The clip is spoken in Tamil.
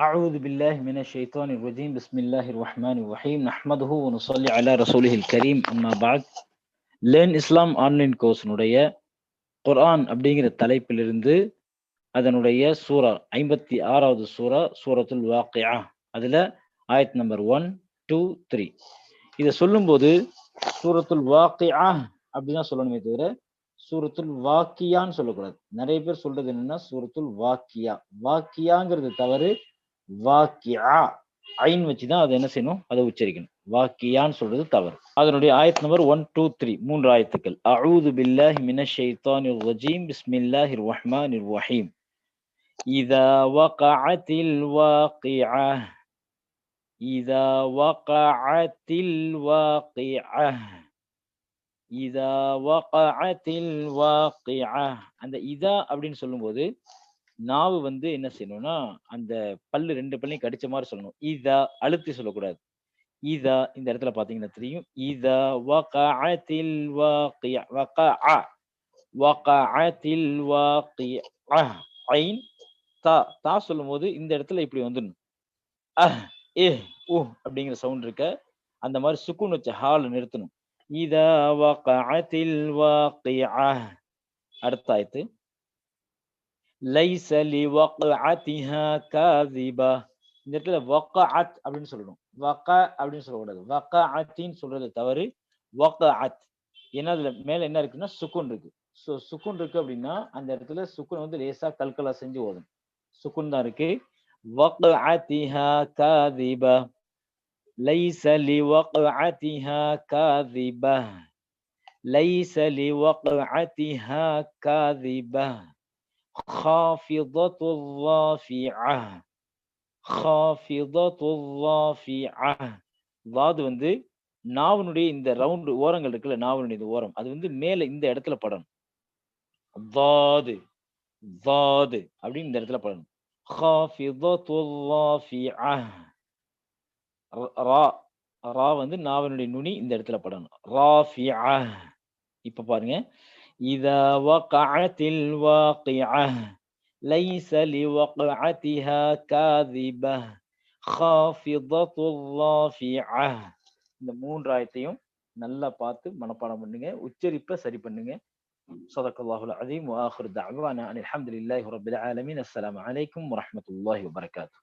أعوذ بالله من الشيطان الرجيم بسم الله الرحمن الرحيم نحمده ونصلي على رسوله الكريم أما بعد லேர்ன் இஸ்லாம் ஆன்லைன் கோர்ஸினுடைய குர்ஆன் அப்படிங்கிற தலைப்பிலிருந்து அதனுடைய சூரா 56வது சூரா சூரத்துல் வாக்கியா அதுல ஆயத் நம்பர் 1 2 3 இதை சொல்லும்போது சூரத்துல் வாக்கியா அப்படிதான் சொல்லணுமே தவிர சூரத்துல் வாக்கியான்னு சொல்லக்கூடாது. நிறைய பேர் சொல்றது என்னன்னா சூரத்துல் வாக்கியா, வாக்கியாங்கிறது தவறு. வாக்கியா ஐன் வச்சுதான் அதை என்ன செய்யணும், அதை உச்சரிக்கணும். வாக்கியான்னு சொல்றது தவறு. அதனுடைய ஆயத் நம்பர் 1 2 3 மூன்று ஆயத்துக்கள். அஊது பில்லாஹி மினஷ் ஷைத்தானிர் ரஜீம் பிஸ்மில்லாஹிர் ரஹ்மானிர் ரஹீம். இதா வகஅத்தில் வாக்கியா இதா வகஅத்தில் வாக்கியா இதா வகஅத்தில் வாக்கியா. அந்த இதா அப்படின்னு சொல்லும்போது நாவு வந்து என்ன செய்யணும்னா அந்த பல்லு ரெண்டு பல்லையும் கடிச்ச மாதிரி சொல்லணும். இதா அழுத்தி சொல்லக்கூடாது. இதா இந்த இடத்துல பாத்தீங்கன்னா தெரியும். இதா வகஅத்தில் வாக்கியா வகஅ வகஅத்தில் வாக்கியா ஐன் தா தா சொல்லும்போது இந்த இடத்துல இப்படி வந்துடணும். அஹ் ஏ ஊ அப்படிங்கிற சவுண்ட் இருக்க அந்த மாதிரி சுக்குன் வச்ச ஹால நிறுத்தணும். இதா வகஅத்தில் வாக்கியா. அடுத்த ஆயத்து லைஸ லிவக்அத்திஹா காதிபா. இந்த இடத்துல வக்அத் அப்படின்னு சொல்லணும். வக அப்படின்னு சொல்லக்கூடாது. வக்அத்தின்னு சொல்றது தவறு. வக்அத் ஏன்னா அதுல மேல என்ன இருக்குன்னா சுக்குன் இருக்கு. ஸோ சுக்குன் இருக்கு அப்படின்னா அந்த இடத்துல சுக்குன் வந்து லேசா கல்கலா செஞ்சு ஓதும். சுக்குன் தான் இருக்கு. வக்அத்திஹா காதிபா லைஸ லிவக்அத்திஹா காதிபா லைஸ லிவக்அத்திஹா காதிபா خافضة الرافعة خافضة الرافعة. வாது வந்து நாவனுடைய இந்த ரவுண்ட் ஓரங்கள் இருக்குல்ல, நாவனுடைய இந்த ஓரம் அது வந்து மேல இந்த இடத்துல படணும். வாது வாது அப்படின்னு இந்த இடத்துல படணும். خافضة الرافعة. ரா ரா வந்து நாவனுடைய நுனி இந்த இடத்துல படணும். ராஃபிஆ. இப்ப பாருங்க. இதா வகஅத்தில் வாக்கியா லைஸ லிவக்அத்திஹா காதிபா காஃபிதத்துர் ராஃபிஆ. இந்த மூன்று ஆயத்தையும் நல்லா பார்த்து மனப்பாடம் பண்ணுங்க. உச்சரிப்பை சரி பண்ணுங்க. ஸதகல்லாஹுல் அஸீம் வ ஆகிரு தஅவானா அனில் ஹம்துலில்லாஹி ரப்பில் ஆலமீன். அஸ்ஸலாமு அலைக்கும் வரஹ்மத்துல்லாஹி வபரகாத்துஹு.